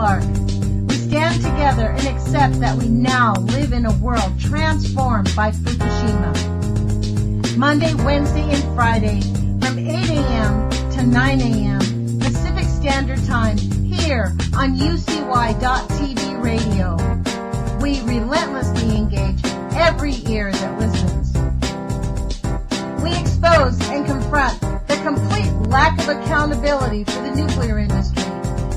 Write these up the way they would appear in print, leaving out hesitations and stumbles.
Clark. We stand together and accept that we now live in a world transformed by Fukushima. Monday, Wednesday, and Friday from 8 a.m. to 9 a.m. Pacific Standard Time here on UCY.TV radio. We relentlessly engage every ear that listens. We expose and confront the complete lack of accountability for the nuclear industry.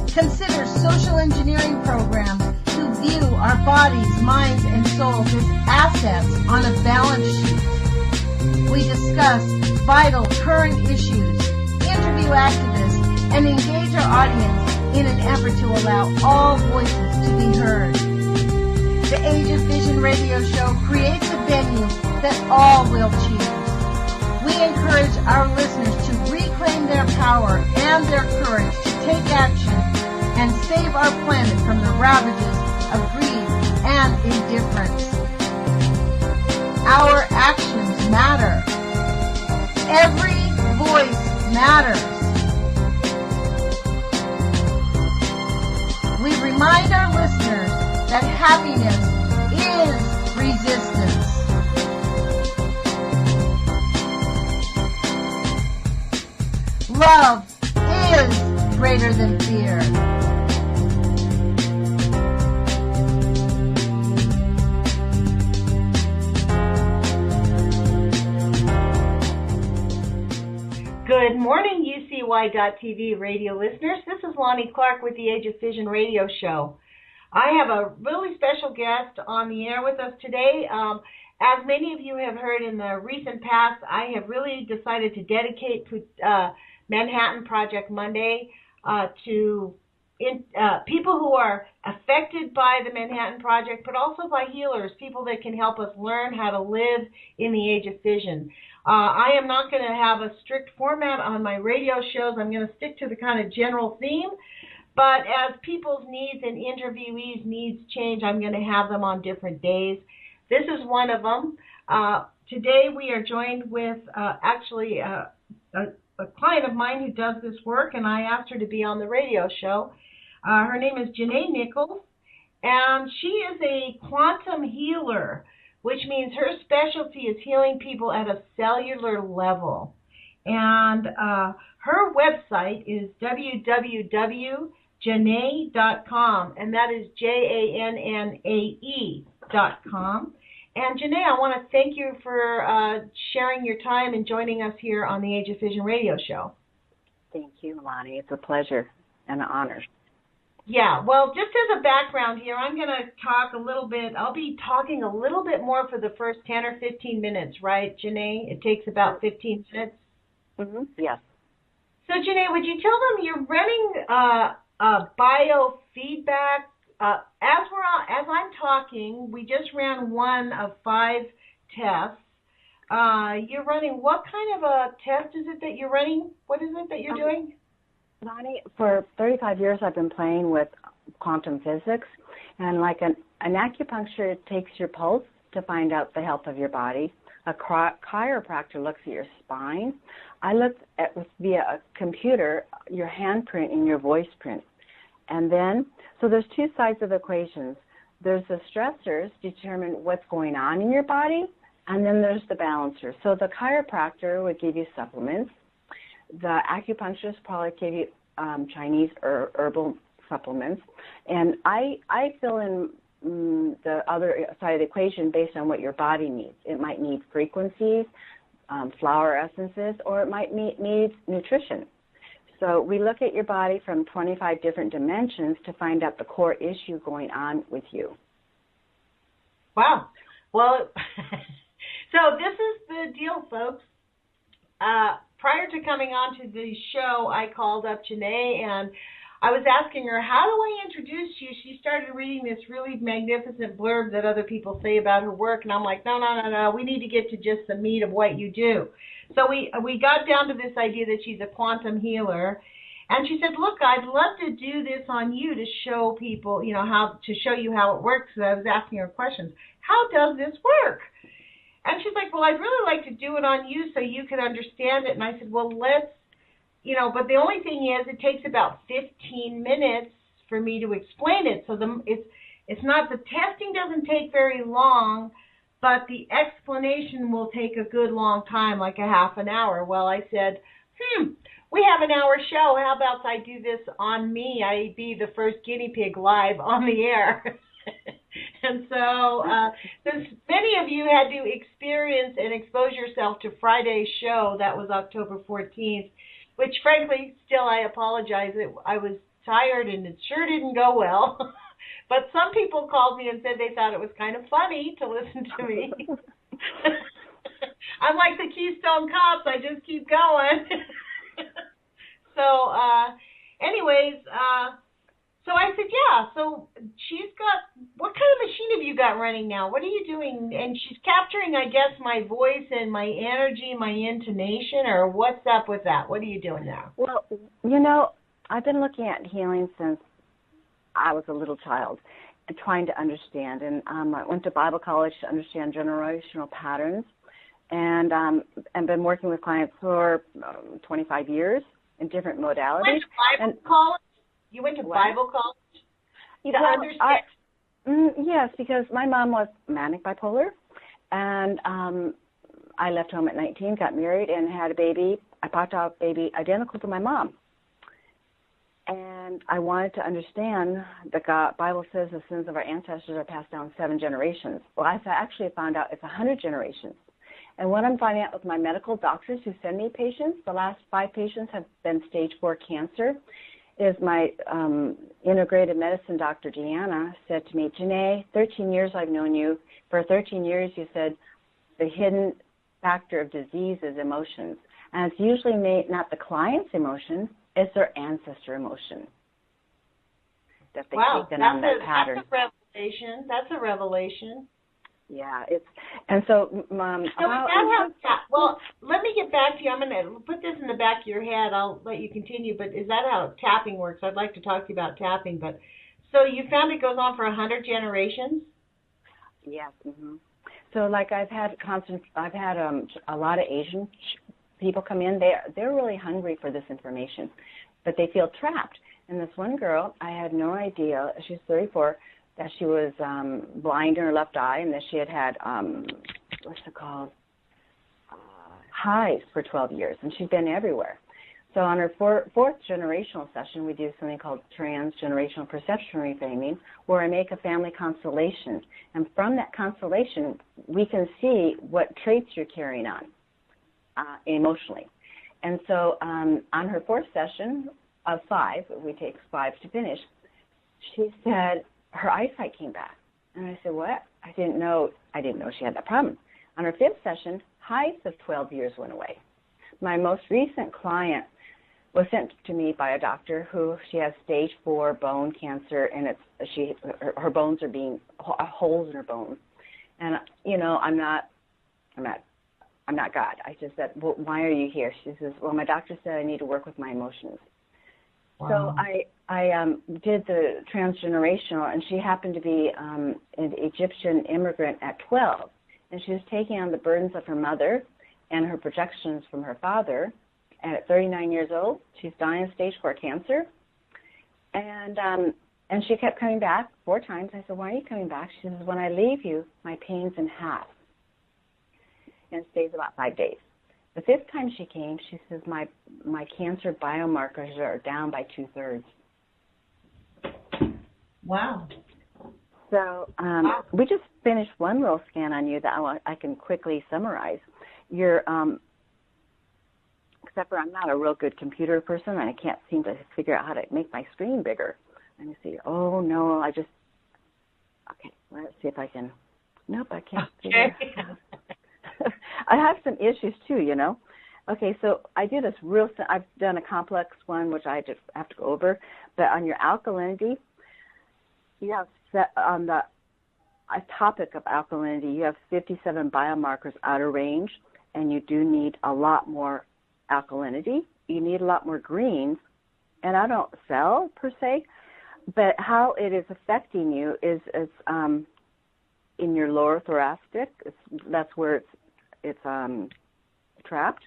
Consider social engineering programs who view our bodies, minds, and souls as assets on a balance sheet. We discuss vital current issues, interview activists, and engage our audience in an effort to allow all voices to be heard. The Age of Vision radio show creates a venue that all will choose. We encourage our listeners to reclaim their power and their courage to take action and save our planet from the ravages of greed and indifference. Our actions matter. Every voice matters. We remind our listeners that happiness is resistance. Love is greater than fear. Good morning, UCY.TV radio listeners. This is Lonnie Clark with the Age of Fission radio show. I have a really special guest on the air with us today. As many of you have heard in the recent past, I have really decided to dedicate Manhattan Project Monday to people who are affected by the Manhattan Project, but also by healers, people that can help us learn how to live in the Age of Fission. I am not going to have a strict format on my radio shows. I'm going to stick to the kind of general theme. But as people's needs and interviewees' needs change, I'm going to have them on different days. This is one of them. Today we are joined with a client of mine who does this work, and I asked her to be on the radio show. Her name is Jannae Nichols, and she is a quantum healer, which means her specialty is healing people at a cellular level. And her website is www.jannae.com, and that is JANNAE.com. And Jannae, I want to thank you for sharing your time and joining us here on the Age of Fission radio show. Thank you, Lonnie. It's a pleasure and an honor. Yeah, well, just as a background here, I'm going to talk a little bit. I'll be talking a little bit more for the first 10 or 15 minutes, right, Jannae? It takes about 15 minutes. Mm-hmm. Yes. So, Jannae, would you tell them you're running biofeedback? As I'm talking, we just ran one of 5 tests. You're running, what kind of a test is it that you're running? What is it that you're doing? Lonnie, for 35 years I've been playing with quantum physics, and like an acupuncture takes your pulse to find out the health of your body. A chiropractor looks at your spine. I look at, via a computer, your handprint and your voice print. And then, so there's 2 sides of the equations. There's the stressors, determine what's going on in your body, and then there's the balancers. So the chiropractor would give you supplements. The acupuncturist probably give you Chinese or herbal supplements. And I fill in the other side of the equation based on what your body needs. It might need frequencies, flower essences, or it might need nutrition. So we look at your body from 25 different dimensions to find out the core issue going on with you. Wow. Well, so this is the deal, folks. Prior to coming on to the show, I called up Jannae, and I was asking her, how do I introduce you? She started reading this really magnificent blurb that other people say about her work, and I'm like, no, we need to get to just the meat of what you do. So we got down to this idea that she's a quantum healer, and she said, look, I'd love to do this on you to show people, how to show you how it works. So I was asking her questions. How does this work? And she's like, well, I'd really like to do it on you so you can understand it. And I said, well, let's, but the only thing is it takes about 15 minutes for me to explain it. So it's not, the testing doesn't take very long, but the explanation will take a good long time, like a half an hour. Well, I said, we have an hour show. How about I do this on me? I be the first guinea pig live on the air. And so since many of you had to experience and expose yourself to Friday's show, that was October 14th, which frankly, still I apologize. I was tired and it sure didn't go well. But some people called me and said they thought it was kind of funny to listen to me. I'm like the Keystone Cops. I just keep going. So anyways, so I said, yeah, so she's got, what kind of machine have you got running now? What are you doing? And she's capturing, I guess, my voice and my energy, my intonation, or what's up with that? What are you doing now? Well, I've been looking at healing since I was a little child and trying to understand. And I went to Bible college to understand generational patterns, and been working with clients for 25 years in different modalities. You went to Bible college? You went to Bible college? To understand? Yes, because my mom was manic bipolar, and I left home at 19, got married, and had a baby. I popped out a baby identical to my mom. And I wanted to understand the Bible says the sins of our ancestors are passed down 7 generations. Well, I actually found out it's 100 generations. And what I'm finding out with my medical doctors who send me patients, the last 5 patients have been stage 4 cancer, is my integrated medicine doctor, Jannae, said to me, Jannae, 13 years I've known you. For 13 years, you said the hidden factor of disease is emotions. And it's usually not the client's emotion, it's their ancestor emotion that they take them on that pattern. That's a revelation. That's a revelation. Yeah, and so well, let me get back to you. I'm going to put this in the back of your head. I'll let you continue, but is that how tapping works? I'd like to talk to you about tapping, but so you found it goes on for 100 generations? Yes. Mm-hmm. So like I've had a lot of Asian people come in. They're really hungry for this information, but they feel trapped. And this one girl, I had no idea. She's 34. That she was blind in her left eye, and that she had what's it called, hives for 12 years, and she'd been everywhere. So on her fourth generational session, we do something called transgenerational perception reframing, where I make a family constellation, and from that constellation, we can see what traits you're carrying on emotionally. And so on her 4th session of 5, we take 5 to finish, she said her eyesight came back. And I said, what? I didn't know she had that problem. On her 5th session, hives of 12 years went away. My most recent client was sent to me by a doctor who she has stage 4 bone cancer, and her bones are being holes in her bones. And I'm not God. I just said, well, why are you here? She says, well, my doctor said I need to work with my emotions. Wow. So I did the transgenerational, and she happened to be an Egyptian immigrant at 12, and she was taking on the burdens of her mother and her projections from her father. And at 39 years old, she's dying of stage 4 cancer, and she kept coming back 4 times. I said, why are you coming back? She says, when I leave you, my pain's in half, and it stays about 5 days. The 5th time she came, she says, my cancer biomarkers are down by 2/3. Wow. So we just finished one little scan on you that I can quickly summarize. You're, except for I'm not a real good computer person, and I can't seem to figure out how to make my screen bigger. Let me see. Oh, no, okay, let's see if I can. Nope, I can't figure it out. I have some issues too, Okay, so I do this I've done a complex one, which I just have to go over. But on your alkalinity, you have on the topic of alkalinity, you have 57 biomarkers out of range, and you do need a lot more alkalinity. You need a lot more greens, and I don't sell per se, but how it is affecting you is in your lower thoracic. That's where it's trapped.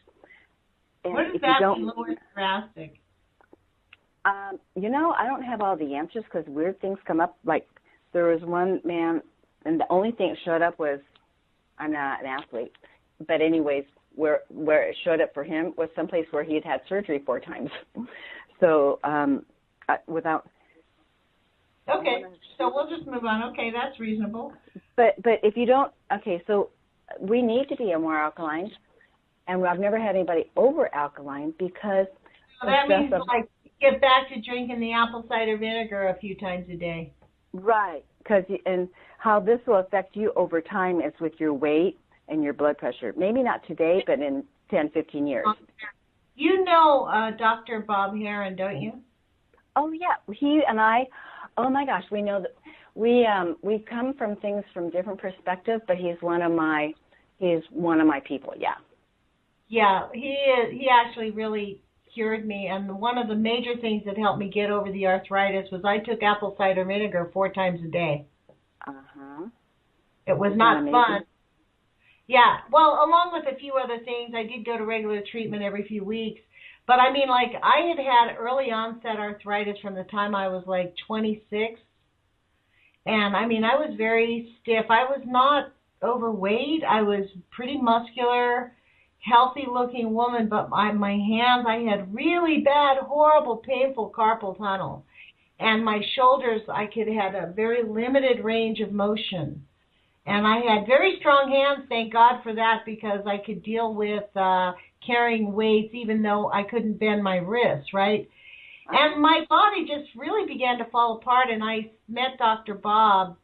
And what does that mean, lower thoracic? I don't have all the answers because weird things come up. Like there was one man, and the only thing that showed up was, I'm not an athlete, but anyways, where it showed up for him was someplace where he had surgery 4 times. So without. Okay, so we'll just move on. Okay, that's reasonable. But if you don't, okay, so we need to be more alkaline, and I've never had anybody over alkaline because. So that means like get back to drinking the apple cider vinegar a few times a day. Right, and how this will affect you over time is with your weight and your blood pressure. Maybe not today, but in 10, 15 years. You know Dr. Bob Heron, don't you? Oh, yeah. He and I, oh, my gosh, we know that we come from things from different perspectives, but he's one of my people, yeah. Yeah, he actually really cured me, and one of the major things that helped me get over the arthritis was I took apple cider vinegar 4 times a day. Uh-huh. It was not fun. Yeah, well, along with a few other things, I did go to regular treatment every few weeks, but I mean, like, I had early onset arthritis from the time I was like 26, and I mean, I was very stiff. I was not overweight. I was pretty muscular, healthy-looking woman, but my hands, I had really bad, horrible, painful carpal tunnel. And my shoulders, I had a very limited range of motion. And I had very strong hands, thank God for that, because I could deal with carrying weights even though I couldn't bend my wrists, right? And my body just really began to fall apart, and I met Dr. Bob.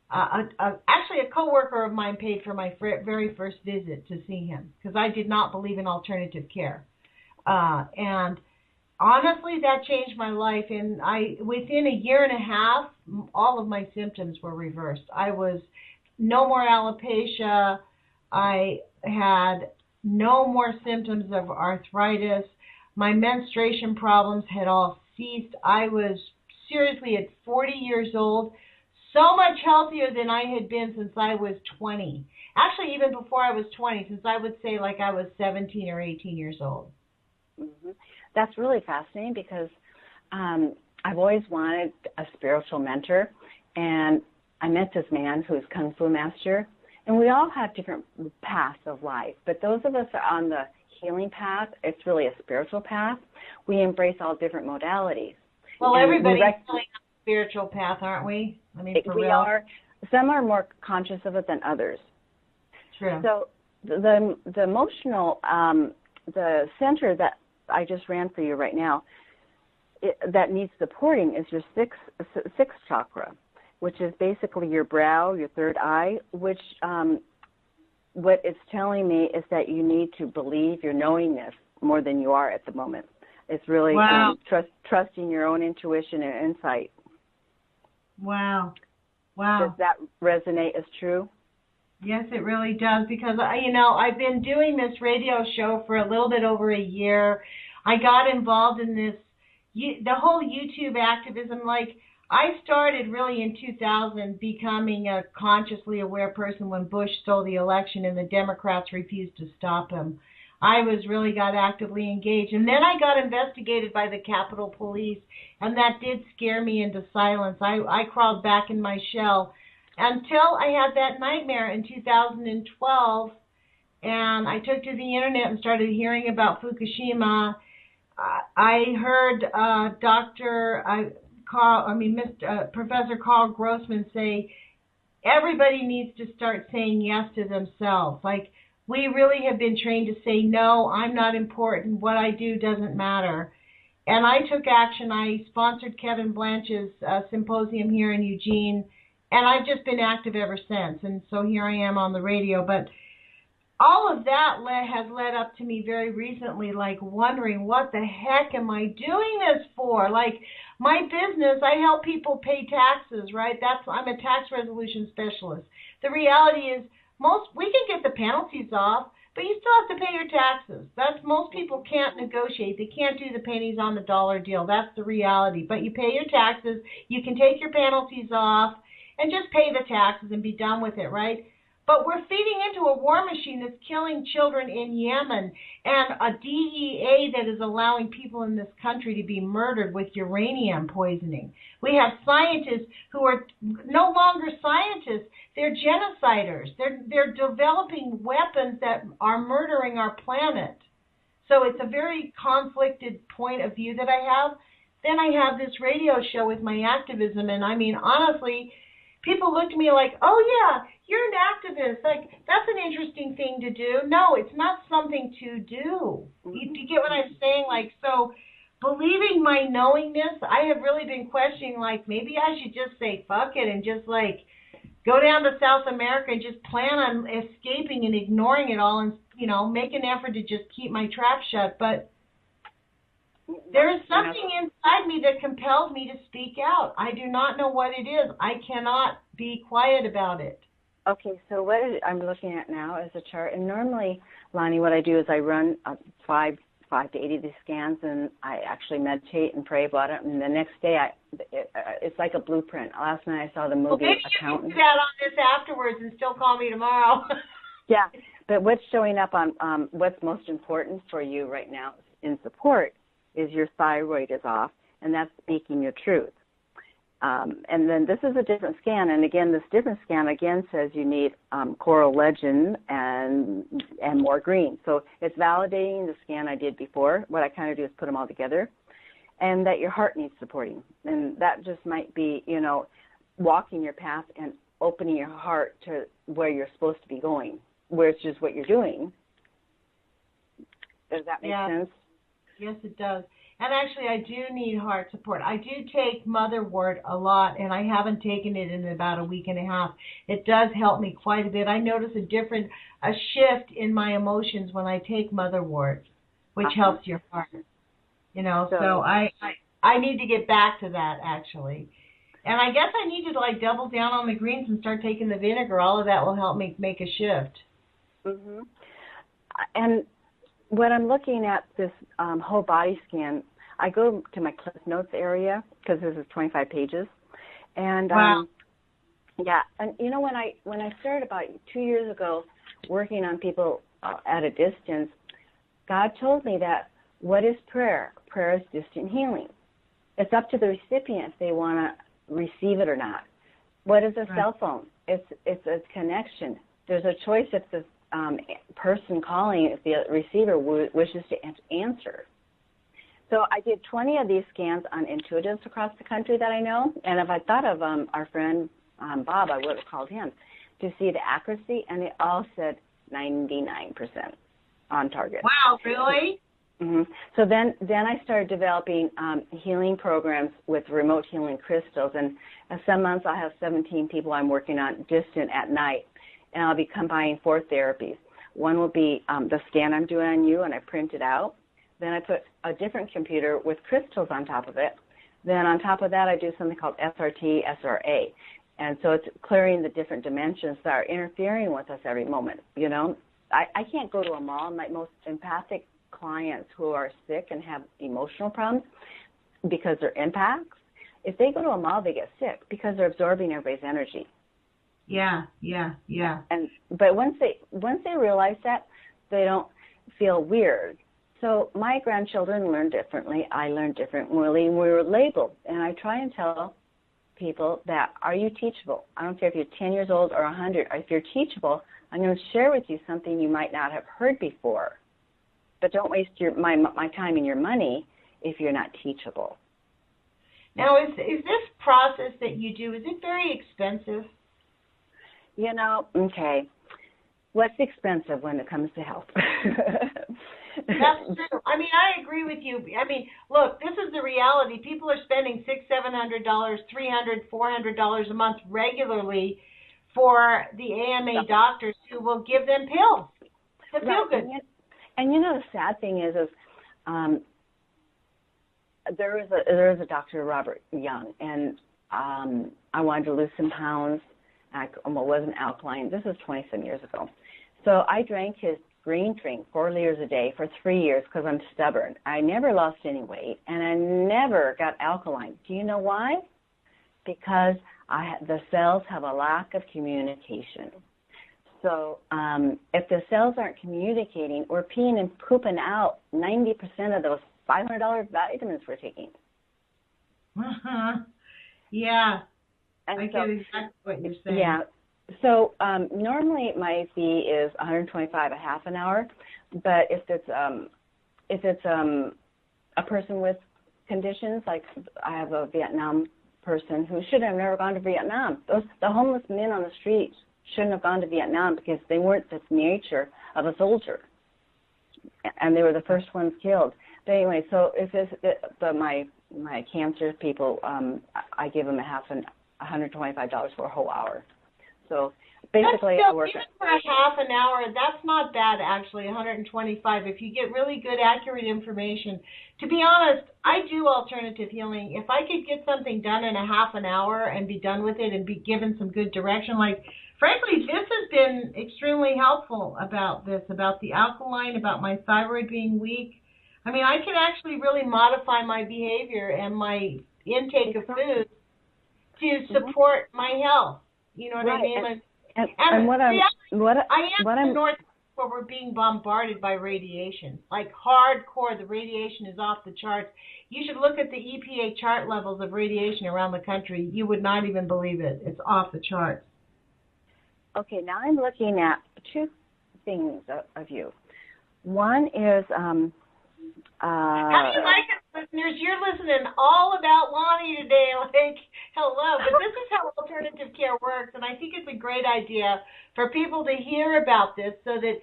Actually, a coworker of mine paid for my very first visit to see him because I did not believe in alternative care. And honestly, that changed my life. And within a year and a half, all of my symptoms were reversed. I was no more alopecia. I had no more symptoms of arthritis. My menstruation problems had all ceased. I was seriously at 40 years old, so much healthier than I had been since I was 20. Actually, even before I was 20, since I would say like I was 17 or 18 years old. Mm-hmm. That's really fascinating because I've always wanted a spiritual mentor, and I met this man who's Kung Fu master, and we all have different paths of life, but those of us that are on the healing path, it's really a spiritual path. We embrace all different modalities. Well, everybody's on a spiritual path, aren't we? I mean, for real. We are. Some are more conscious of it than others. True. So the emotional, the center that I just ran for you right now, that needs supporting is your sixth chakra, which is basically your brow, your third eye, which what it's telling me is that you need to believe your knowingness more than you are at the moment. It's really trusting your own intuition and insight. Wow. Wow. Does that resonate as true? Yes, it really does, because, I've been doing this radio show for a little bit over a year. I got involved in the whole YouTube activism. Like, I started really in 2000 becoming a consciously aware person when Bush stole the election and the Democrats refused to stop him. I really got actively engaged. And then I got investigated by the Capitol Police, and that did scare me into silence. I crawled back in my shell until I had that nightmare in 2012, and I took to the internet and started hearing about Fukushima. I heard Professor Carl Grossman say everybody needs to start saying yes to themselves. Like, we really have been trained to say, no, I'm not important. What I do doesn't matter. And I took action. I sponsored Kevin Blanch's symposium here in Eugene, and I've just been active ever since. And so here I am on the radio. But all of that has led up to me very recently, like wondering, what the heck am I doing this for? Like, my business, I help people pay taxes, right? I'm a tax resolution specialist. The reality is, we can get the penalties off, but you still have to pay your taxes. Most people can't negotiate. They can't do the pennies on the dollar deal. That's the reality. But you pay your taxes, you can take your penalties off, and just pay the taxes and be done with it, right? But we're feeding into a war machine that's killing children in Yemen, and a DEA that is allowing people in this country to be murdered with uranium poisoning. We have scientists who are no longer scientists. They're genociders. They're developing weapons that are murdering our planet. So it's a very conflicted point of view that I have. Then I have this radio show with my activism, and I mean, honestly, people look at me like, oh, yeah, you're an activist. Like, that's an interesting thing to do. No, it's not something to do. You get what I'm saying? Like, so believing my knowingness, I have really been questioning, like, maybe I should just say fuck it and just, like, go down to South America and just plan on escaping and ignoring it all and, you know, make an effort to just keep my trap shut. But there is something inside me that compels me to speak out. I do not know what it is. I cannot be quiet about it. Okay, so what I'm looking at now is a chart. And normally, Lonnie, what I do is I run 5 to 8 of these scans, and I actually meditate and pray about it. And the next day, it's like a blueprint. Last night I saw the movie Maybe Accountant. you can do that on this afterwards and still call me tomorrow. Yeah, but what's showing up on what's most important for you right now in support is your thyroid is off, and that's speaking your truth. And then this is a different scan, and again, this different scan again says you need coral legend and more green. So it's validating the scan I did before. What I kind of do is put them all together, and that your heart needs supporting. And that just might be, you know, walking your path and opening your heart to where you're supposed to be going, where it's just what you're doing. Does that make sense? Yes, it does. And actually, I do need heart support. I do take motherwort a lot, and I haven't taken it in about a week and a half. It does help me quite a bit. I notice a shift in my emotions when I take motherwort, which helps your heart. You know, so I need to get back to that, actually. And I guess I need to, like, double down on the greens and start taking the vinegar. All of that will help me make a shift. Mm-hmm. And when I'm looking at this whole body scan, I go to my Cliff Notes area because this is 25 pages. And yeah, and you know, when I started about 2 years ago working on people at a distance, God told me that what is prayer? Prayer is distant healing. It's up to the recipient if they want to receive it or not. What is a cell phone? It's a connection. There's a choice if the person calling, if the receiver wishes to answer. So I did 20 of these scans on intuitives across the country that I know, and if I thought of our friend Bob, I would have called him to see the accuracy, and they all said 99% on target. Wow, really? Mm-hmm. So then I started developing healing programs with remote healing crystals, and some months I have 17 people I'm working on distant at night, and I'll be combining 4 therapies. One will be the scan I'm doing on you, and I print it out. Then I put a different computer with crystals on top of it. Then on top of that, I do something called SRT, SRA. And so it's clearing the different dimensions that are interfering with us every moment, you know. I can't go to a mall. My most empathic clients who are sick and have emotional problems because they're empaths, if they go to a mall, they get sick because they're absorbing everybody's energy. Yeah. But once they realize that, they don't feel weird. So my grandchildren learn differently. I learned differently. We were labeled, and I try and tell people that, are you teachable? I don't care if you're 10 years old or 100. If you're teachable, I'm going to share with you something you might not have heard before. But don't waste my time and your money if you're not teachable. Now, is this process that you do, is it very expensive? You know, okay. What's expensive when it comes to health? That's true. I mean, I agree with you. I mean, look, this is the reality. People are spending $600, $700, $300, $400 a month regularly for the AMA doctors who will give them pills to feel good. And you know, the sad thing is there is a Dr. Robert Young, and I wanted to lose some pounds. I wasn't alkaline. This was 20-some years ago. So I drank his green drink 4 liters a day for 3 years because I'm stubborn. I never lost any weight, and I never got alkaline. Do you know why? Because the cells have a lack of communication. So if the cells aren't communicating, we're peeing and pooping out 90% of those $500 vitamins we're taking. Yeah, And I get exactly what you're saying. Yeah. So normally my fee is $125 a half an hour, but if it's a person with conditions, like I have a Vietnam person who should have never gone to Vietnam. The homeless men on the streets shouldn't have gone to Vietnam because they weren't the nature of a soldier, and they were the first ones killed. But anyway, so if my cancer people, I give them $125 for a whole hour. So basically, I work even for a half an hour. That's not bad, actually. $125 if you get really good, accurate information. To be honest, I do alternative healing. If I could get something done in a half an hour and be done with it and be given some good direction, like frankly, this has been extremely helpful about the alkaline, about my thyroid being weak. I mean, I can actually really modify my behavior and my intake of food to support my health. You know what I mean? And what I'm in the North where we're being bombarded by radiation, like hardcore. The radiation is off the charts. You should look at the EPA chart levels of radiation around the country. You would not even believe it. It's off the charts. Okay, now I'm looking at two things of you. One is how do you like it, listeners? You're listening all about Lonnie today. Like, hello. But this is how alternative care works, and I think it's a great idea for people to hear about this so that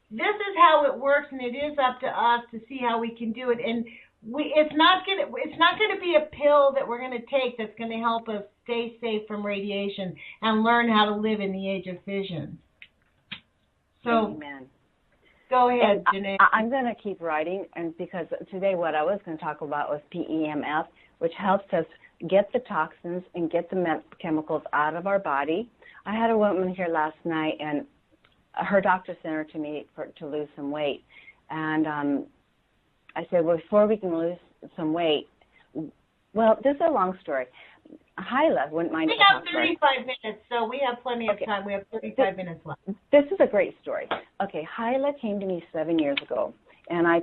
this is how it works, and it is up to us to see how we can do it. And it's not gonna be a pill that we're gonna take that's gonna help us stay safe from radiation and learn how to live in the age of fission. So. Amen. Go ahead, Jannae. I'm going to keep writing, and because today what I was going to talk about was PEMF, which helps us get the toxins and get the chemicals out of our body. I had a woman here last night, and her doctor sent her to me to lose some weight. And I said, well, before we can lose some weight, well, this is a long story. Hyla wouldn't mind. We have 35 minutes, so we have plenty of time. We have 35 minutes left. This is a great story. Okay, Hyla came to me 7 years ago, and I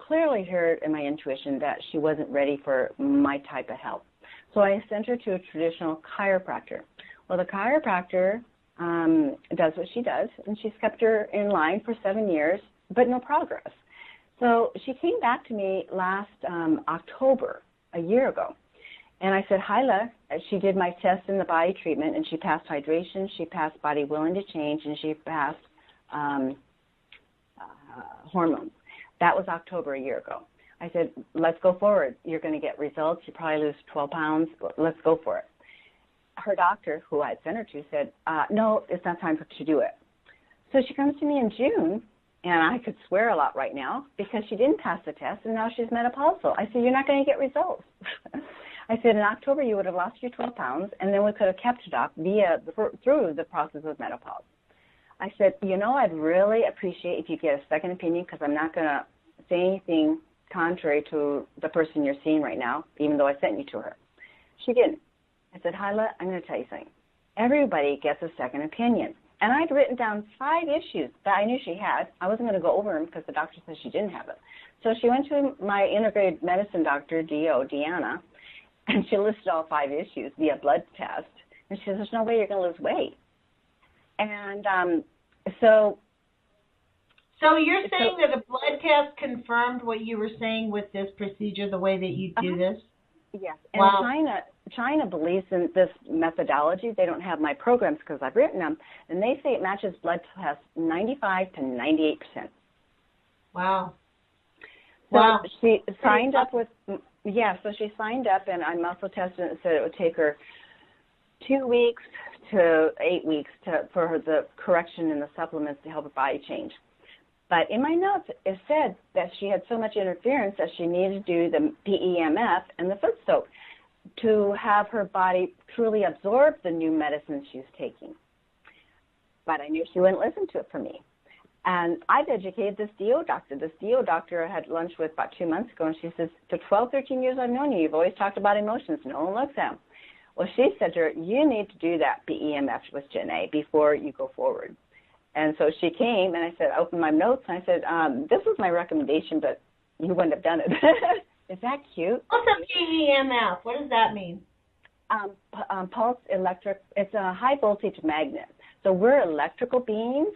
clearly heard in my intuition that she wasn't ready for my type of help. So I sent her to a traditional chiropractor. Well, the chiropractor does what she does, and she's kept her in line for 7 years, but no progress. So she came back to me last October, a year ago. And I said, Hyla, she did my test in the body treatment, and she passed hydration, she passed body willing to change, and she passed hormones. That was October a year ago. I said, let's go forward. You're going to get results. You probably lose 12 pounds. Let's go for it. Her doctor, who I had sent her to, said, no, it's not time to do it. So she comes to me in June, and I could swear a lot right now because she didn't pass the test, and now she's menopausal. I said, you're not going to get results. I said, in October, you would have lost your 12 pounds, and then we could have kept it up through the process of menopause. I said, I'd really appreciate if you get a second opinion because I'm not going to say anything contrary to the person you're seeing right now, even though I sent you to her. She didn't. I said, Hyla, I'm going to tell you something. Everybody gets a second opinion. And I'd written down 5 issues that I knew she had. I wasn't going to go over them because the doctor said she didn't have it. So she went to my integrated medicine doctor, Deanna, and she listed all 5 issues via blood test. And she says, there's no way you're going to lose weight. And so you're saying that a blood test confirmed what you were saying with this procedure, the way that you do this? Yes. And wow. China believes in this methodology. They don't have my programs because I've written them. And they say it matches blood tests 95 to 98%. Wow. So she signed up with... Yeah, so she signed up, and I muscle tested it and said it would take her 2 weeks to 8 weeks for the correction in the supplements to help her body change. But in my notes, it said that she had so much interference that she needed to do the PEMF and the foot soak to have her body truly absorb the new medicine she's taking. But I knew she wouldn't listen to it for me. And I've educated this DO doctor. This DO doctor I had lunch with about 2 months ago, and she says, for 12, 13 years I've known you, you've always talked about emotions. No one looks at them. Well, she said to her, you need to do that PEMF with Jannae before you go forward. And so she came, and I said, I opened my notes, and I said, this was my recommendation, but you wouldn't have done it. Is that cute? What's a PEMF? What does that mean? Pulse electric, it's a high voltage magnet. So we're electrical beings,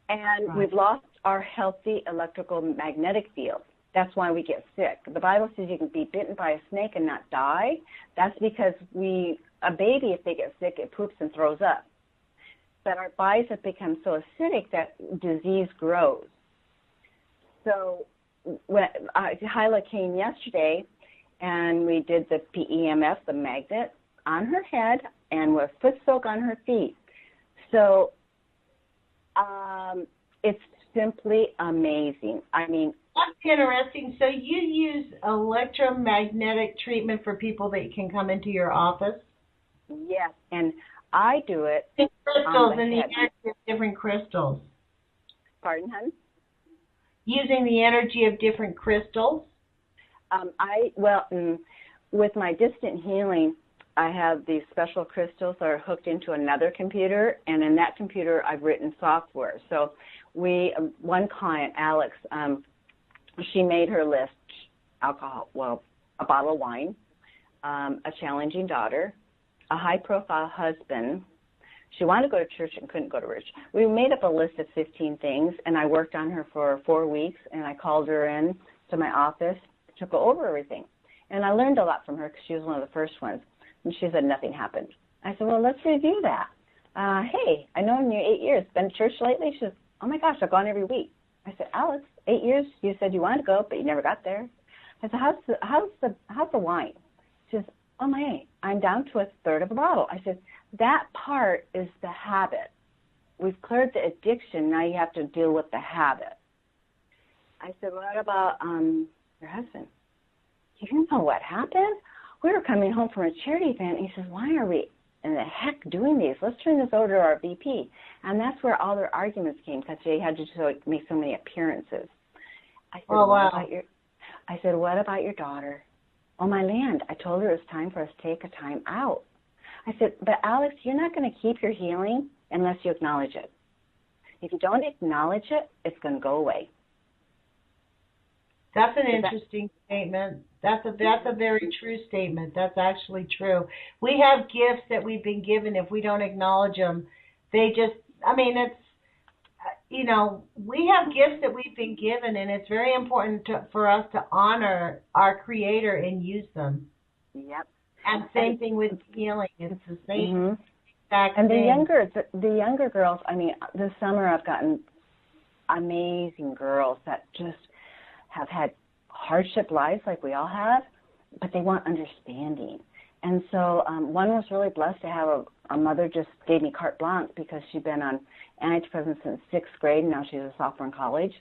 and we've lost our healthy electrical magnetic field. That's why we get sick. The Bible says you can be bitten by a snake and not die. That's because a baby, if they get sick, it poops and throws up. But our bodies have become so acidic that disease grows. So when Hyla came yesterday, and we did the PEMF, the magnet, on her head and with foot soak on her feet. So it's simply amazing. I mean, that's interesting. So you use electromagnetic treatment for people that can come into your office? Yes, and I do it. Crystals and the energy of different crystals. Pardon, hon? Using the energy of different crystals? With my distant healing, I have these special crystals that are hooked into another computer, and in that computer, I've written software. So one client, Alex, she made her list: alcohol, a bottle of wine, a challenging daughter, a high-profile husband. She wanted to go to church and couldn't go to church. We made up a list of 15 things, and I worked on her for 4 weeks, and I called her in to my office to go over everything. And I learned a lot from her because she was one of the first ones. And she said nothing happened. I said, well, let's review that. Hey, I know in your 8 years, been to church lately? She said, oh, my gosh, I've gone every week. I said, Alex, 8 years, you said you wanted to go, but you never got there. I said, how's the wine? She says, oh, my, I'm down to a third of a bottle. I said, that part is the habit. We've cleared the addiction. Now you have to deal with the habit. I said, what about your husband? You know what happened? We were coming home from a charity event, and he says, why are we in the heck doing these? Let's turn this over to our VP. And that's where all their arguments came, because they had to make so many appearances. I said, what about your daughter? Oh, my land. I told her it was time for us to take a time out. I said, but Alex, you're not going to keep your healing unless you acknowledge it. If you don't acknowledge it, it's going to go away. That's an interesting statement. That's a very true statement. That's actually true. We have gifts that we've been given. If we don't acknowledge them, we have gifts that we've been given, and it's very important for us to honor our Creator and use them. Yep. And same thing with healing. It's the same exact and thing. The younger girls, I mean, this summer I've gotten amazing girls that just have had hardship lives like we all have, but they want understanding. And so one was really blessed to have a mother just gave me carte blanche because she'd been on antidepressants since 6th grade, and now she's a sophomore in college.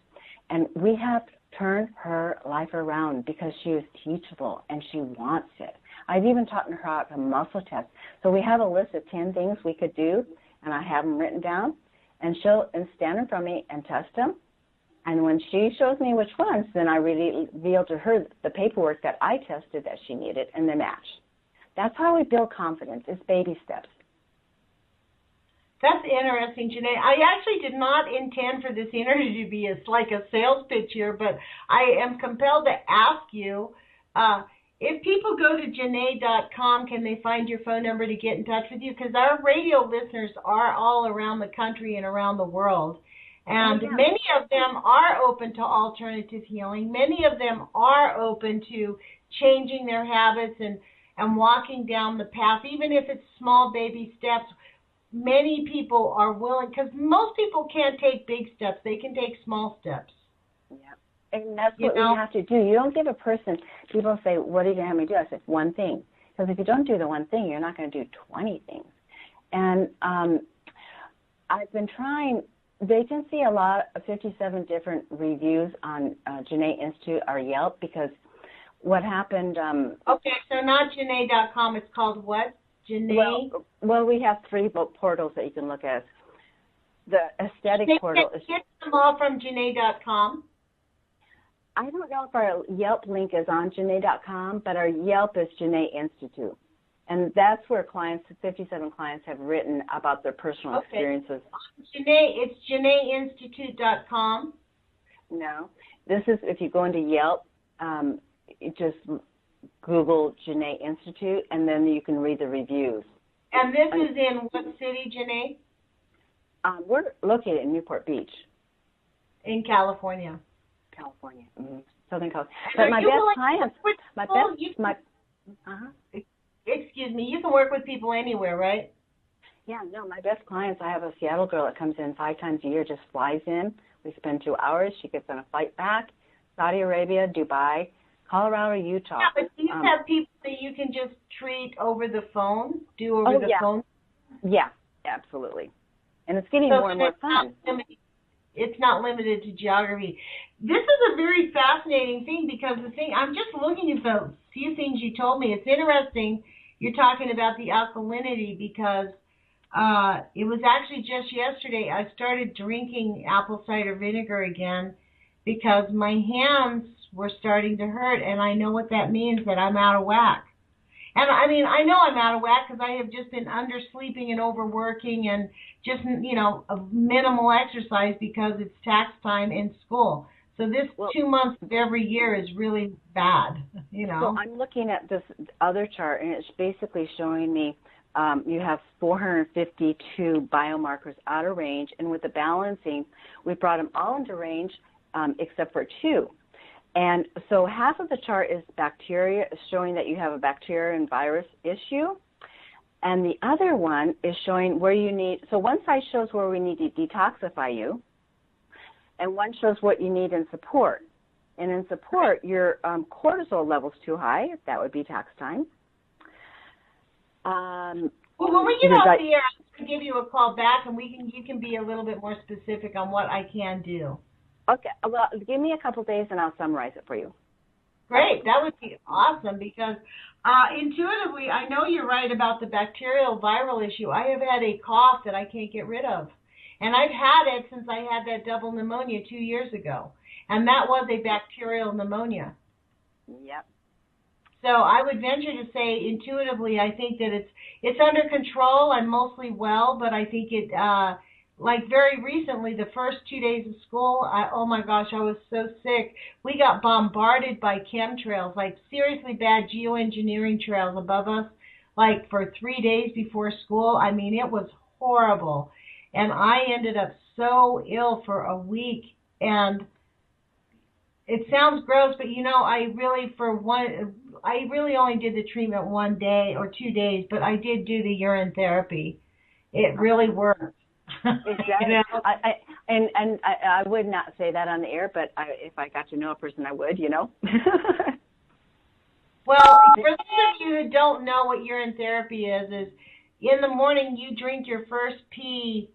And we have turned her life around because she was teachable and she wants it. I've even taught her how to muscle test. So we have a list of 10 things we could do, and I have them written down, and she'll stand in front of me and test them. And when she shows me which ones, then I reveal to her the paperwork that I tested that she needed, and they match. That's how we build confidence. It's baby steps. That's interesting, Jannae. I actually did not intend for this interview to be like a sales pitch here, but I am compelled to ask you, if people go to Jannae.com, can they find your phone number to get in touch with you? Because our radio listeners are all around the country and around the world. And many of them are open to alternative healing. Many of them are open to changing their habits and walking down the path, even if it's small baby steps. Many people are willing, because most people can't take big steps. They can take small steps. Yeah. And that's what we have to do. You don't give a person, people say, what are you going to have me do? I said, one thing. Because if you don't do the one thing, you're not going to do 20 things. And I've been trying. They can see a lot of 57 different reviews on Jannae Institute or Yelp, because what happened. Okay, so not Jannae.com. It's called what? Jannae? Well, we have 3 portals that you can look at. The aesthetic portal is. Get them all from Jannae.com. I don't know if our Yelp link is on Jannae.com, but our Yelp is Jannae Institute. And that's where 57 clients have written about their personal experiences. Jannae, it's JannaeInstitute.com. No, this is, if you go into Yelp, just Google Jannae Institute, and then you can read the reviews. And this is in what city, Jannae? We're located in Newport Beach. In California. California. Mm-hmm. Southern California. But my best clients, excuse me, you can work with people anywhere, right? Yeah, no, my best clients, I have a Seattle girl that comes in 5 times a year, just flies in. We spend 2 hours. She gets on a flight back. Saudi Arabia, Dubai, Colorado, Utah. Yeah, but do you have people that you can just treat over the phone, phone? Yeah, absolutely. And it's getting more and more fun. It's not limited to geography. This is a very fascinating thing because I'm just looking at the few things you told me. It's interesting you're talking about the alkalinity because it was actually just yesterday I started drinking apple cider vinegar again because my hands were starting to hurt, and I know what that means, that I'm out of whack. And I mean, I know I'm out of whack because I have just been undersleeping and overworking and just, a minimal exercise because it's tax time in school. So this 2 months of every year is really bad, So I'm looking at this other chart, and it's basically showing me you have 452 biomarkers out of range, and with the balancing, we brought them all into range except for 2. And so half of the chart is bacteria, showing that you have a bacteria and virus issue. And the other one is showing where you need, so one side shows where we need to detoxify you, and one shows what you need in support. And in support, your cortisol level's too high. That would be tax time. Well, when we get off the air, I'm going to give you a call back, and you can be a little bit more specific on what I can do. Okay. Well, give me a couple days, and I'll summarize it for you. Great. That would be awesome because intuitively, I know you're right about the bacterial viral issue. I have had a cough that I can't get rid of. And I've had it since I had that double pneumonia 2 years ago. And that was a bacterial pneumonia. Yep. So I would venture to say intuitively, I think that it's under control and mostly well, but I think it, like very recently, the first 2 days of school, oh my gosh, I was so sick. We got bombarded by chemtrails, like seriously bad geoengineering trails above us, like for 3 days before school. I mean, it was horrible. And I ended up so ill for a week. And it sounds gross, but I really only did the treatment 1 day or 2 days, but I did do the urine therapy. It really worked. Exactly. I would not say that on the air, but if I got to know a person, I would, Well, for those of you who don't know what urine therapy is in the morning you drink your first pee,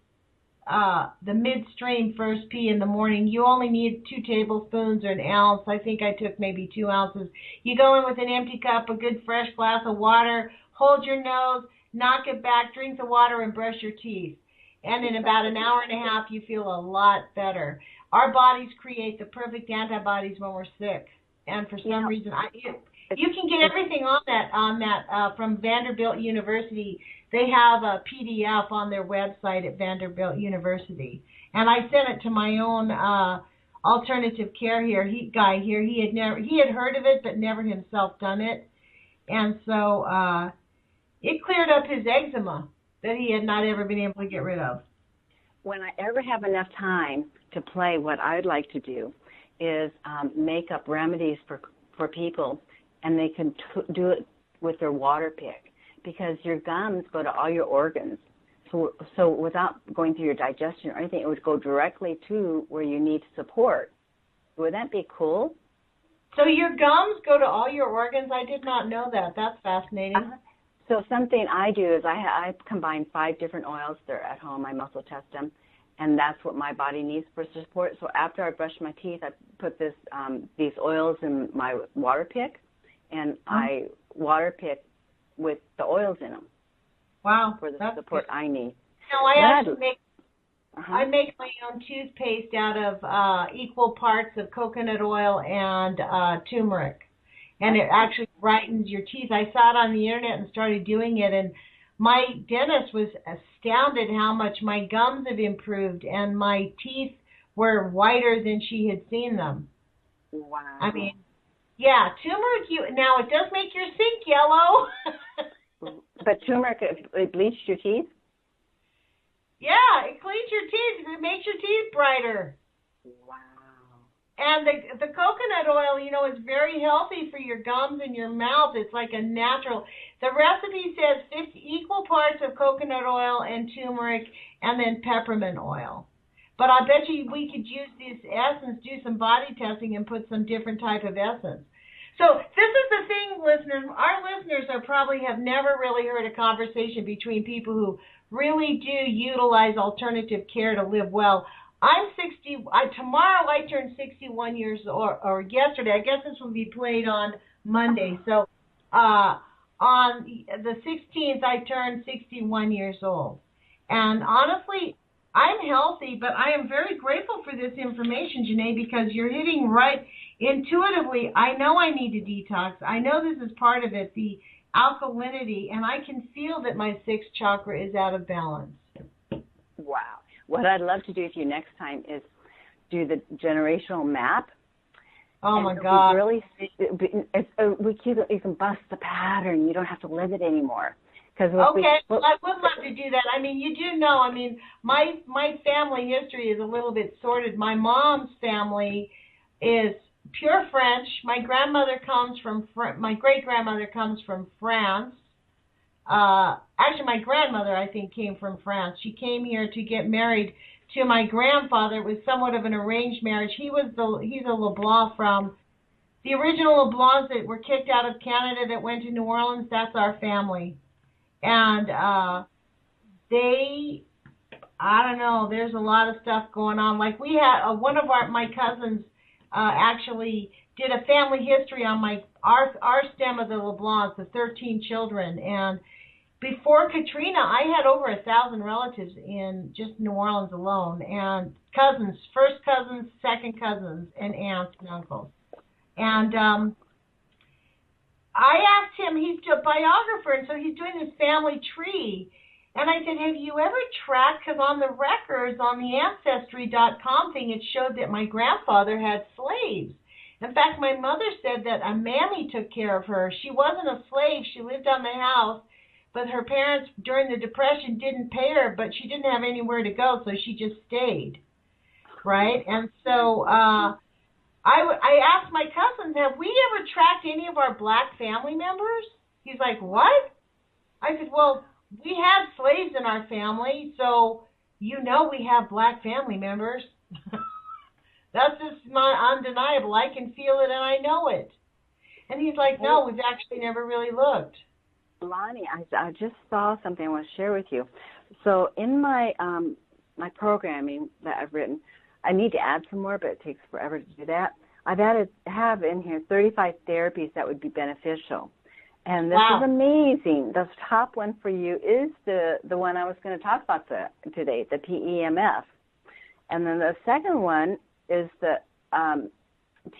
the midstream first pee in the morning. You only need 2 tablespoons or an ounce. I think I took maybe 2 ounces. You go in with an empty cup, a good fresh glass of water, hold your nose, knock it back, drink the water, and brush your teeth. And in about an hour and a half, you feel a lot better. Our bodies create the perfect antibodies when we're sick. And for some reason, you can get everything on that from Vanderbilt University. They have a PDF on their website at Vanderbilt University. And I sent it to my own alternative care guy here. He had heard of it, but never himself done it. And so it cleared up his eczema that he had not ever been able to get rid of. When I ever have enough time to play, what I'd like to do is make up remedies for people, and they can do it with their water pick, because your gums go to all your organs. So without going through your digestion or anything, it would go directly to where you need support. Would that be cool? So your gums go to all your organs? I did not know that. That's fascinating. So something I do is I combine 5 different oils. They're at home. I muscle test them, and that's what my body needs for support. So after I brush my teeth, I put these oils in my water pick, and I water pick with the oils in them. Wow, for the support I need. No, I actually make my own toothpaste out of equal parts of coconut oil and turmeric. and it actually brightens your teeth. I saw it on the internet and started doing it, and my dentist was astounded how much my gums have improved, and my teeth were whiter than she had seen them. Wow. I mean, yeah, turmeric, now it does make your sink yellow. But turmeric, it bleached your teeth? Yeah, it cleans your teeth. It makes your teeth brighter. Wow. And the coconut oil, is very healthy for your gums and your mouth. It's like a natural. The recipe says 50 equal parts of coconut oil and turmeric and then peppermint oil. But I bet you we could use this essence, do some body testing, and put some different type of essence. So this is the thing, listeners. Our listeners probably have never really heard a conversation between people who really do utilize alternative care to live well. I'm 60. Tomorrow I turn 61 years, or yesterday. I guess this will be played on Monday. So on the 16th, I turned 61 years old. And honestly, I'm healthy, but I am very grateful for this information, Jannae, because you're hitting right intuitively. I know I need to detox. I know this is part of it, the alkalinity, and I can feel that my sixth chakra is out of balance. Wow. What I'd love to do with you next time is do the generational map. Oh, my God. Really, you can bust the pattern. You don't have to live it anymore. Okay, I would love to do that. I mean, you do know, my family history is a little bit sordid. My mom's family is pure French. My grandmother comes from, my great-grandmother comes from France. Actually, my grandmother, I think, came from France. She came here to get married to my grandfather. It was somewhat of an arranged marriage. He's a LeBlanc from the original LeBlancs that were kicked out of Canada that went to New Orleans. That's our family. And I don't know, there's a lot of stuff going on. Like we had, one of my cousins actually did a family history on our stem of the LeBlancs, the 13 children. And before Katrina, I had over 1,000 relatives in just New Orleans alone, and cousins, first cousins, second cousins, and aunts and uncles. And I asked him, he's a biographer, and so he's doing this family tree. And I said, have you ever tracked, because on the records, on the Ancestry.com thing, it showed that my grandfather had slaves. In fact, my mother said that a mammy took care of her. She wasn't a slave. She lived on the house, but her parents, during the Depression, didn't pay her, but she didn't have anywhere to go, so she just stayed, right? And so I asked my cousins, have we ever tracked any of our black family members? He's like, what? I said, well, we had slaves in our family, so we have black family members. That's just not undeniable. I can feel it and I know it. And he's like, no, we've actually never really looked. Lonnie, I just saw something I want to share with you. So in my my programming that I've written, I need to add some more, but it takes forever to do that. I've have in here 35 therapies that would be beneficial. And this is amazing. The top one for you is the one I was going to talk about today, the PEMF. And then the second one is the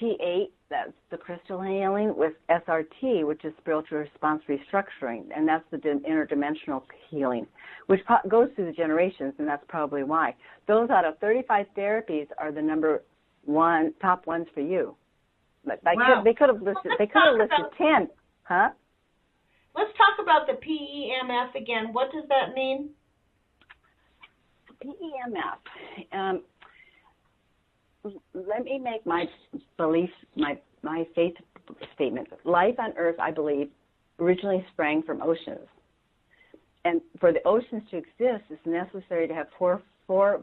T8, that's the crystal healing, with SRT, which is spiritual response restructuring, and that's the interdimensional healing, which goes through the generations, and that's probably why. Those out of 35 therapies are the top ones for you. But they could have listed 10, huh? Let's talk about the PEMF again. What does that mean? PEMF. Let me make my belief, my faith statement. Life on Earth, I believe, originally sprang from oceans. And for the oceans to exist, it's necessary to have four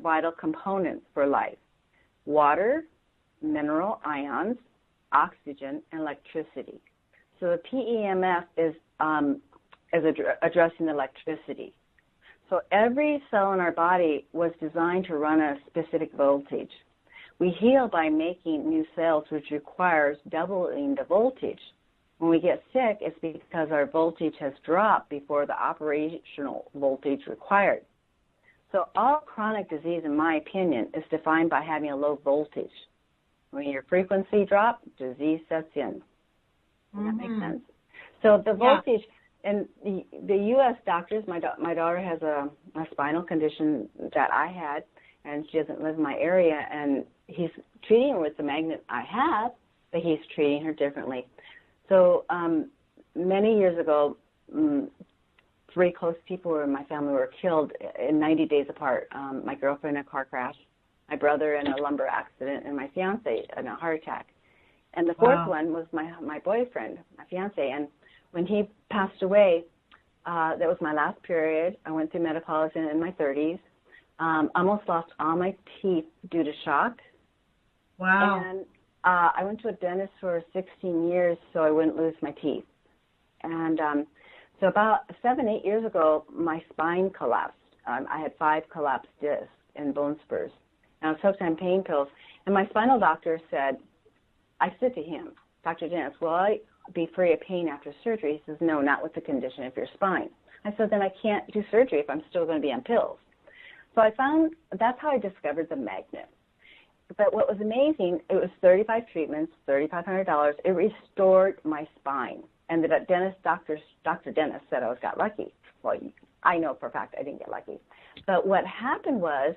vital components for life: water, mineral ions, oxygen, and electricity. So the PEMF is addressing electricity. So every cell in our body was designed to run a specific voltage. We heal by making new cells, which requires doubling the voltage. When we get sick, it's because our voltage has dropped before the operational voltage required. So all chronic disease, in my opinion, is defined by having a low voltage. When your frequency drops, disease sets in. Does that make sense? So the voltage, and the U.S. doctors, my daughter has a spinal condition that I had, and she doesn't live in my area, and he's treating her with the magnet I have, but he's treating her differently. So many years ago, 3 close people in my family were killed in 90 days apart. My girlfriend in a car crash, my brother in a lumber accident, and my fiance in a heart attack. And the fourth one was my boyfriend, my fiance. And when he passed away, that was my last period. I went through menopause in my 30s. Almost lost all my teeth due to shock. Wow. And I went to a dentist for 16 years so I wouldn't lose my teeth. And so about 7-8 years ago, my spine collapsed. I had 5 collapsed discs and bone spurs. And I was hooked on pain pills. And my spinal doctor said, I said to him, Dr. Dennis, will I be free of pain after surgery? He says, no, not with the condition of your spine. I said, then I can't do surgery if I'm still going to be on pills. So I found, that's how I discovered the magnet. But what was amazing, it was 35 treatments, $3,500. It restored my spine. And the Dr. Dennis said I got lucky. Well, I know for a fact I didn't get lucky. But what happened was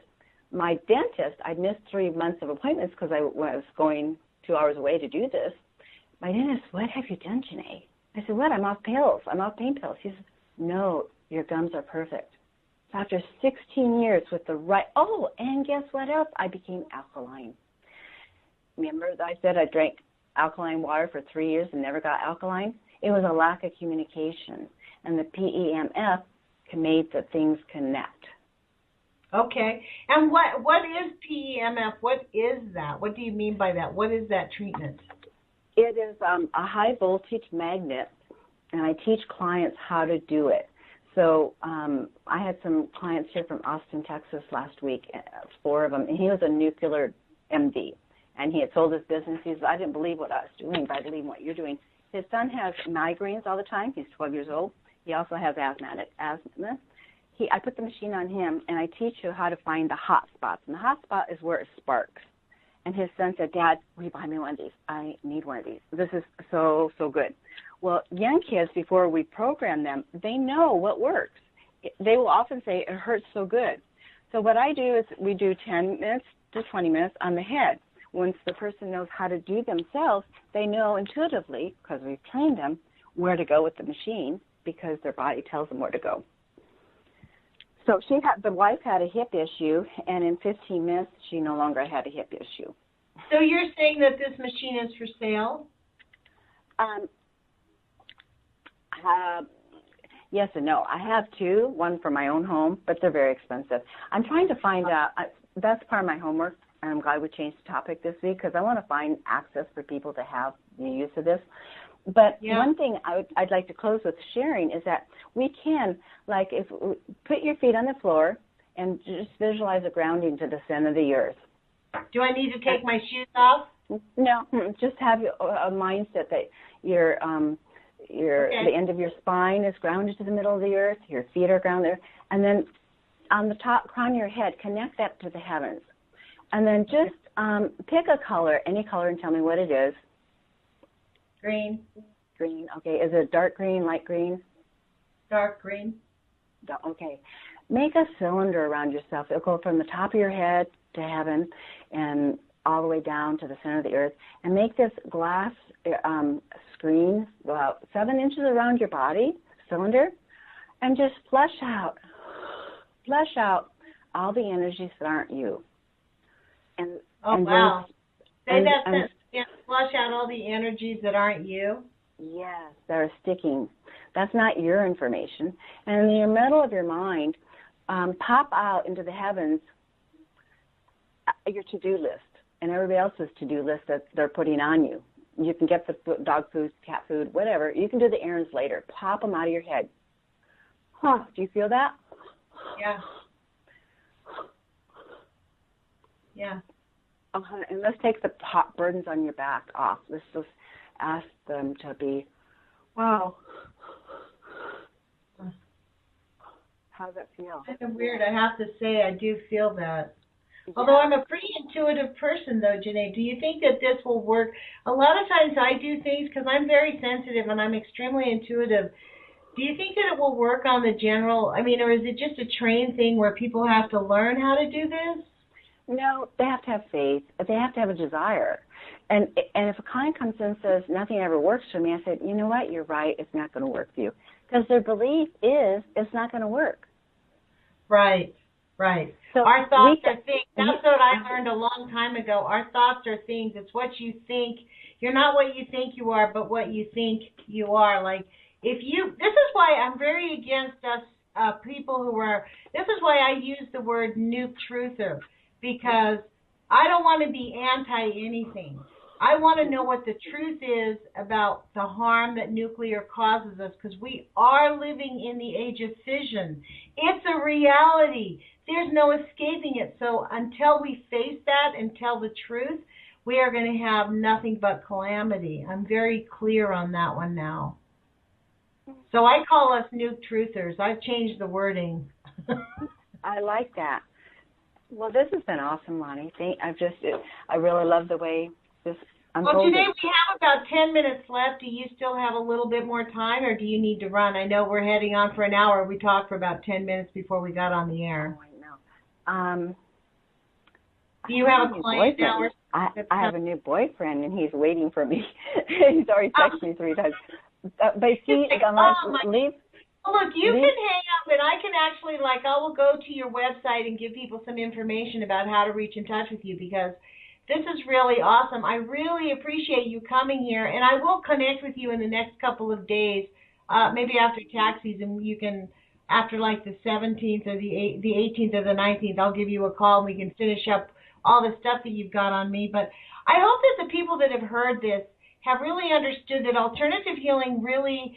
my dentist, I'd missed 3 months of appointments because I was going 2 hours away to do this. My dentist, what have you done, Jannae? I said, what? I'm off pills. I'm off pain pills. He said, no, your gums are perfect. So after 16 years with the right, and guess what else? I became alkaline. Remember that I said I drank alkaline water for 3 years and never got alkaline? It was a lack of communication. And the PEMF made the things connect. Okay. And what is PEMF? What is that? What do you mean by that? What is that treatment? It is a high voltage magnet, and I teach clients how to do it. So I had some clients here from Austin, Texas last week, 4 of them, and he was a nuclear MD, and he had sold his business. He said, I didn't believe what I was doing, but I believe in what you're doing. His son has migraines all the time. He's 12 years old. He also has asthma. I put the machine on him, and I teach you how to find the hot spots. And the hot spot is where it sparks. And his son said, Dad, will you buy me one of these? I need one of these. This is so, so good. Well, young kids, before we program them, they know what works. They will often say, it hurts so good. So what I do is we do 10 minutes to 20 minutes on the head. Once the person knows how to do themselves, they know intuitively, because we've trained them, where to go with the machine, because their body tells them where to go. So the wife had a hip issue, and in 15 minutes, she no longer had a hip issue. So you're saying that this machine is for sale? Yes and no. I have 2, one for my own home, but they're very expensive. I'm trying to find out. That's part of my homework, and I'm glad we changed the topic this week because I want to find access for people to have the use of this. But one thing I'd like to close with sharing is that we can, put your feet on the floor and just visualize a grounding to the center of the earth. Do I need to take my shoes off? No, just have a mindset that the end of your spine is grounded to the middle of the earth, your feet are grounded, and then on the top crown of your head, connect that to the heavens. And then just pick a color, any color, and tell me what it is. Green. Green, okay. Is it dark green, light green? Dark green. Okay. Make a cylinder around yourself. It'll go from the top of your head to heaven and all the way down to the center of the earth. And make this glass screen about 7 inches around your body, cylinder, and just flush out all the energies that aren't you. Wow. Say that sentence again. Flush out all the energies that aren't you. Yes, that are sticking. That's not your information. And in your middle of your mind, pop out into the heavens your to-do list and everybody else's to-do list that they're putting on you. You can get the dog food, cat food, whatever. You can do the errands later. Pop them out of your head. Do you feel that? Yeah. Yeah. And let's take the burdens on your back off. Let's just ask them to be, wow. How does that feel? Kind of weird. I have to say I do feel that. Although I'm a pretty intuitive person, though, Jannae, do you think that this will work? A lot of times I do things because I'm very sensitive and I'm extremely intuitive. Do you think that it will work on the general, or is it just a trained thing where people have to learn how to do this? No, they have to have faith. They have to have a desire. And if a client comes in and says, nothing ever works for me, I said, you know what, you're right, it's not going to work for you. Because their belief is it's not going to work. Right, right. So our thoughts are things. That's what I learned a long time ago. Our thoughts are things. It's what you think. You're not what you think you are, but what you think you are. Like, this is why I'm very against us people who are, this is why I use the word nuke truther, because I don't want to be anti-anything. I want to know what the truth is about the harm that nuclear causes us, because we are living in the age of fission. It's a reality. There's no escaping it. So until we face that and tell the truth, we are going to have nothing but calamity. I'm very clear on that one now. So I call us nuke truthers. I've changed the wording. I like that. Well, this has been awesome, Lonnie. I really love the way this unfolded. Well, today we have about 10 minutes left. Do you still have a little bit more time, or do you need to run? I know we're heading on for an hour. We talked for about 10 minutes before we got on the air. Oh, I know. Do you have a client now? I have a new boyfriend, and he's waiting for me. He's already texted me 3 times. But see, leave. Look, you can hang up, and I can actually, I will go to your website and give people some information about how to reach in touch with you, because this is really awesome. I really appreciate you coming here, and I will connect with you in the next couple of days, maybe after tax season. You can, after the 17th or the 18th or the 19th, I'll give you a call, and we can finish up all the stuff that you've got on me. But I hope that the people that have heard this have really understood that alternative healing really,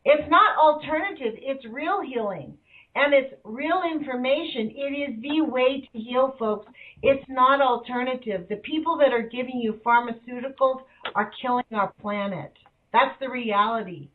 it's not alternative, it's real healing. And it's real information. It is the way to heal, folks. It's not alternative. The people that are giving you pharmaceuticals are killing our planet. That's the reality.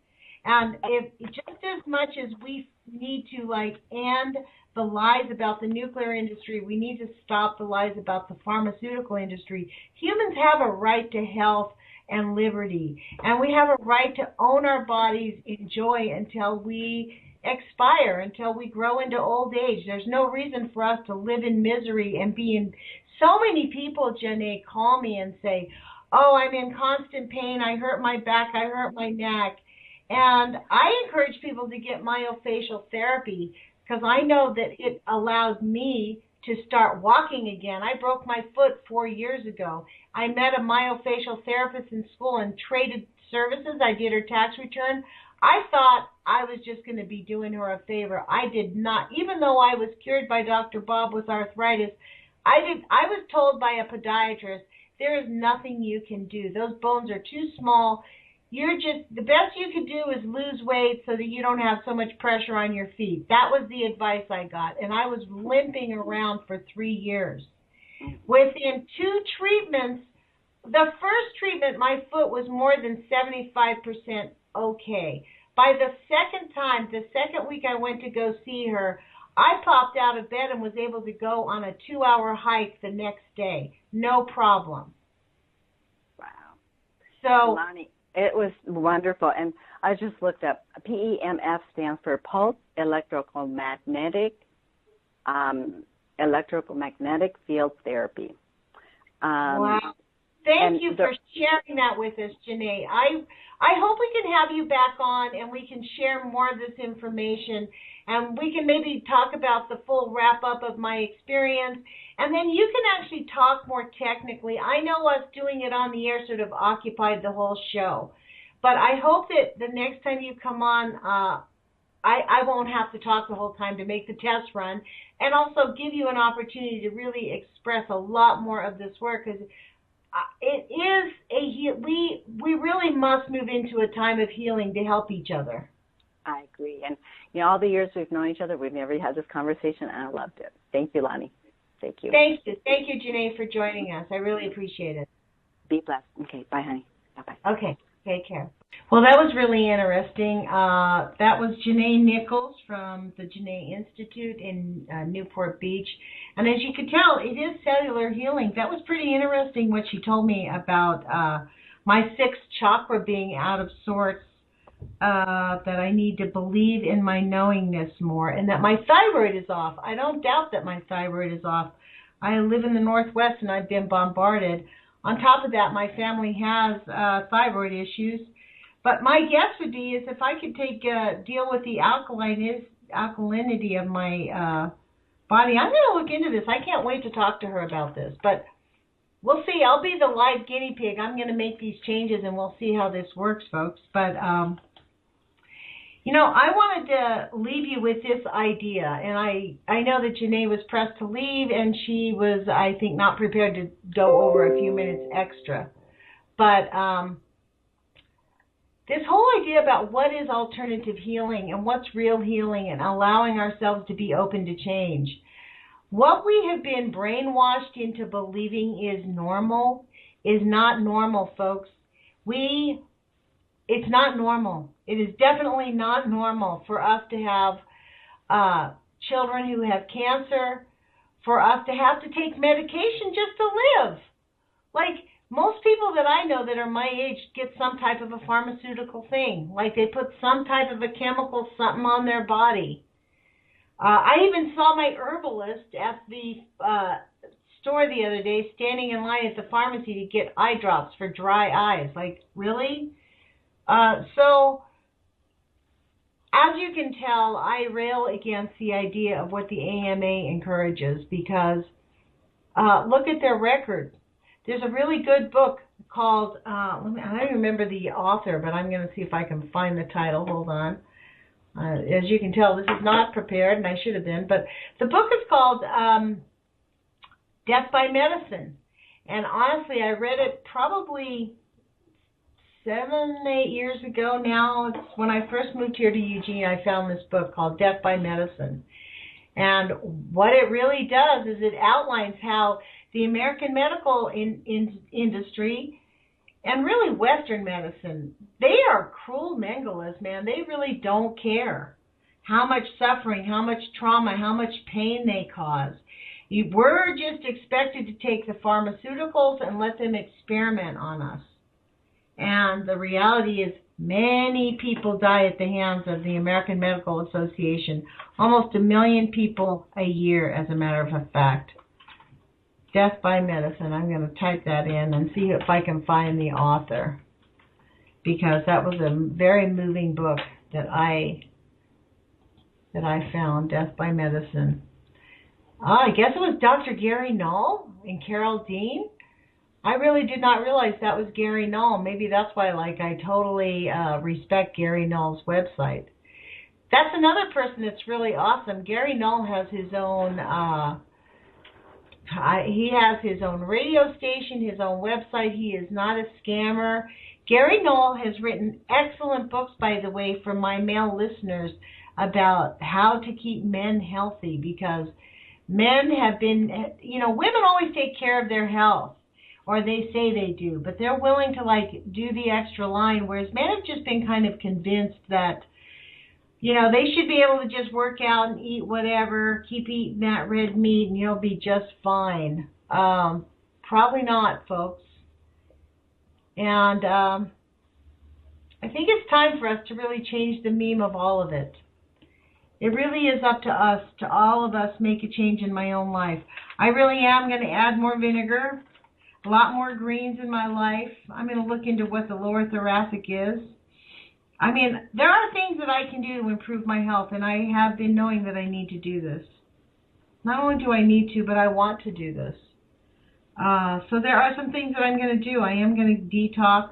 And if just as much as we need to end the lies about the nuclear industry, we need to stop the lies about the pharmaceutical industry. Humans have a right to health and liberty, and we have a right to own our bodies in joy until we expire, until we grow into old age. There's no reason for us to live in misery and be in. So many people, Jannae, call me and say, oh, I'm in constant pain, I hurt my back, I hurt my neck. And I encourage people to get myofascial therapy, because I know that it allows me to start walking again. I broke my foot 4 years ago. I met a myofascial therapist in school and traded services. I did her tax return. I thought I was just going to be doing her a favor. I did not. Even though I was cured by Dr. Bob with arthritis, I was told by a podiatrist, there is nothing you can do. Those bones are too small. The best you could do is lose weight so that you don't have so much pressure on your feet. That was the advice I got, and I was limping around for 3 years. Within 2 treatments, the first treatment, my foot was more than 75% okay. By the second time, the second week I went to go see her, I popped out of bed and was able to go on a 2-hour hike the next day. No problem. Wow. So, Lonnie, it was wonderful. And I just looked up. PEMF stands for Pulse Electromagnetic Field Therapy. Wow. Thank you for sharing that with us, Jannae. I hope we can have you back on and we can share more of this information, and we can maybe talk about the full wrap-up of my experience, and then you can actually talk more technically. I know us doing it on the air sort of occupied the whole show, but I hope that the next time you come on, I won't have to talk the whole time to make the test run, and also give you an opportunity to really express a lot more of this work, because it is we really must move into a time of healing to help each other. I agree. And, all the years we've known each other, we've never had this conversation, and I loved it. Thank you, Lonnie. Thank you. Thank you. Thank you, Jannae, for joining us. I really appreciate it. Be blessed. Okay, bye, honey. Bye-bye. Okay, take care. Well, that was really interesting. That was Jannae Nichols from the Jannae Institute in Newport Beach. And as you could tell, it is cellular healing. That was pretty interesting what she told me about my sixth chakra being out of sorts, that I need to believe in my knowingness more, and that my thyroid is off. I don't doubt that my thyroid is off. I live in the Northwest, and I've been bombarded. On top of that, my family has thyroid issues. But my guess would be is if I could deal with the alkalinity of my body. I'm going to look into this. I can't wait to talk to her about this. But we'll see. I'll be the live guinea pig. I'm going to make these changes, and we'll see how this works, folks. But, I wanted to leave you with this idea. And I know that Jannae was pressed to leave, and she was, I think, not prepared to go over a few minutes extra. But this whole idea about what is alternative healing and what's real healing and allowing ourselves to be open to change. What we have been brainwashed into believing is normal is not normal, folks. It's not normal. It is definitely not normal for us to have children who have cancer, for us to have to take medication just to live. Like, most people that I know that are my age get some type of a pharmaceutical thing. Like they put some type of a chemical something on their body. I even saw my herbalist at the store the other day standing in line at the pharmacy to get eye drops for dry eyes. Like, really? So, as you can tell, I rail against the idea of what the AMA encourages because look at their record. There's a really good book called, I don't remember the author, but I'm going to see if I can find the title. Hold on. As you can tell, this is not prepared, and I should have been. But the book is called Death by Medicine. And honestly, I read it probably 7-8 years ago now. It's when I first moved here to Eugene, I found this book called Death by Medicine. And what it really does is it outlines how the American medical industry and really Western medicine, they are cruel Mengelas, man. They really don't care how much suffering, how much trauma, how much pain they cause. We're just expected to take the pharmaceuticals and let them experiment on us. And the reality is many people die at the hands of the American Medical Association. Almost 1 million people a year, as a matter of fact. Death by Medicine. I'm going to type that in and see if I can find the author, because that was a very moving book that I found. Death by Medicine. I guess it was Dr. Gary Null and Carol Dean. I really did not realize that was Gary Null. Maybe that's why, I totally respect Gary Null's website. That's another person that's really awesome. Gary Null has his own. He has his own radio station, his own website. He is not a scammer. Gary Null has written excellent books, by the way, for my male listeners about how to keep men healthy, because men have been, women always take care of their health, or they say they do, but they're willing to do the extra line, whereas men have just been kind of convinced that, they should be able to just work out and eat whatever, keep eating that red meat, and you'll be just fine. Probably not, folks. And I think it's time for us to really change the meme of all of it. It really is up to us, to all of us, make a change in my own life. I really am going to add more vinegar, a lot more greens in my life. I'm going to look into what the lower thoracic is. I mean, there are things that I can do to improve my health, and I have been knowing that I need to do this. Not only do I need to, but I want to do this. So there are some things that I'm going to do. I am going to detox.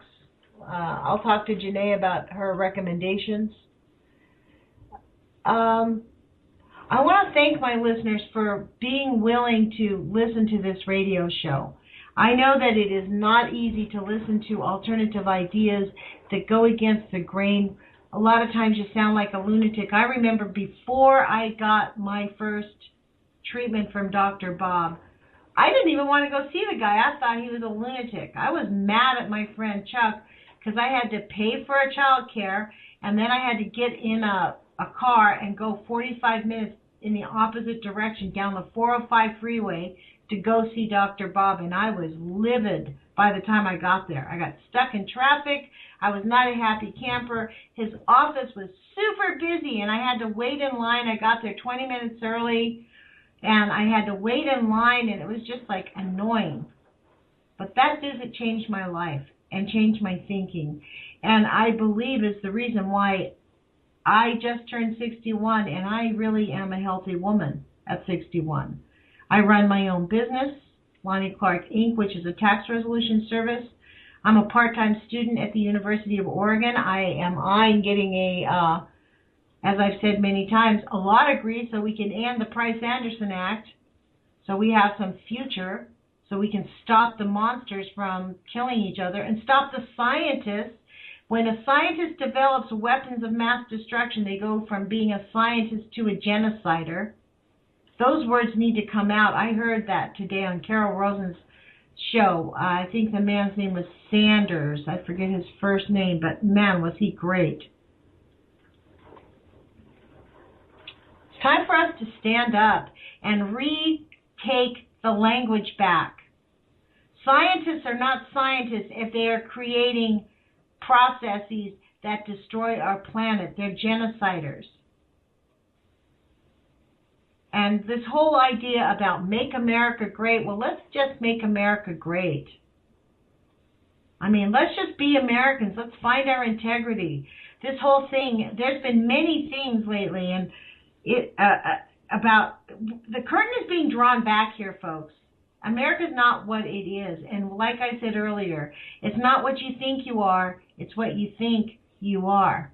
I'll talk to Jannae about her recommendations. I want to thank my listeners for being willing to listen to this radio show. I know that it is not easy to listen to alternative ideas that go against the grain. A lot of times you sound like a lunatic. I remember before I got my first treatment from Dr. Bob, I didn't even want to go see the guy. I thought he was a lunatic. I was mad at my friend Chuck because I had to pay for a child care, and then I had to get in a car and go 45 minutes in the opposite direction down the 405 freeway to go see Dr. Bob, and I was livid by the time I got there. I got stuck in traffic. I was not a happy camper. His office was super busy, and I had to wait in line. I got there 20 minutes early, and I had to wait in line, and it was just like annoying. But that visit changed my life and changed my thinking, and I believe is the reason why I just turned 61, and I really am a healthy woman at 61. I run my own business, Lonnie Clark Inc., which is a tax resolution service. I'm a part-time student at the University of Oregon. I'm getting a, as I've said many times, a law degree so we can end the Price-Anderson Act, so we have some future, so we can stop the monsters from killing each other and stop the scientists. When a scientist develops weapons of mass destruction, they go from being a scientist to a genocider. Those words need to come out. I heard that today on Carol Rosen's show. I think the man's name was Sanders. I forget his first name, but man, was he great. It's time for us to stand up and retake the language back. Scientists are not scientists if they are creating processes that destroy our planet. They're genociders. And this whole idea about make America great, well, let's just make America great. I mean, let's just be Americans. Let's find our integrity. This whole thing, there's been many things lately, and about the curtain is being drawn back here, folks. America's not what it is. And like I said earlier, it's not what you think you are, it's what you think you are.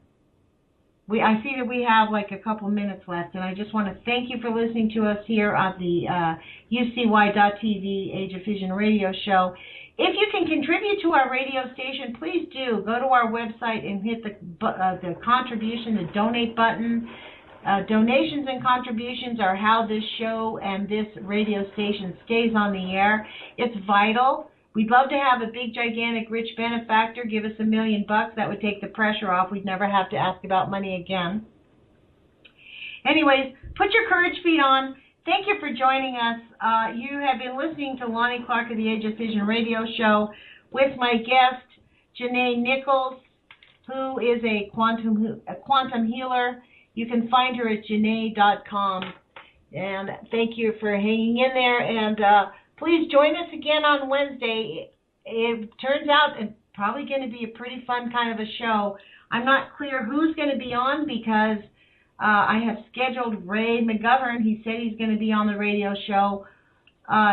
I see that we have like a couple minutes left, and I just want to thank you for listening to us here on the UCY.TV Age of Fission radio show. If you can contribute to our radio station, please do. Go to our website and hit the contribution, the donate button. Donations and contributions are how this show and this radio station stays on the air. It's vital. We'd love to have a big, gigantic, rich benefactor give us $1 million. That would take the pressure off. We'd never have to ask about money again. Anyways, put your courage feet on. Thank you for joining us. You have been listening to Lonnie Clark of the Age of Fission radio show with my guest, Jannae Nichols, who is a quantum healer. You can find her at Jannae.com. And thank you for hanging in there. And please join us again on Wednesday. It turns out it's probably going to be a pretty fun kind of a show. I'm not clear who's going to be on because I have scheduled Ray McGovern. He said he's going to be on the radio show.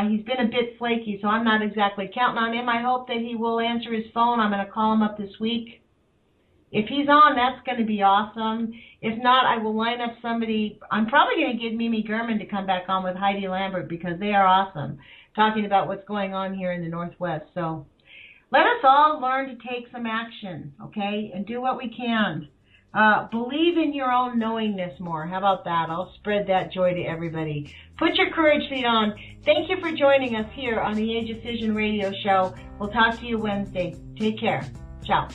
He's been a bit flaky, so I'm not exactly counting on him. I hope that he will answer his phone. I'm going to call him up this week. If he's on, that's going to be awesome. If not, I will line up somebody. I'm probably going to get Mimi Gurman to come back on with Heidi Lambert because they are awesome, talking about what's going on here in the Northwest. So let us all learn to take some action, okay, and do what we can. Believe in your own knowingness more. How about that? I'll spread that joy to everybody. Put your courage feet on. Thank you for joining us here on the Age of Fission radio show. We'll talk to you Wednesday. Take care. Ciao.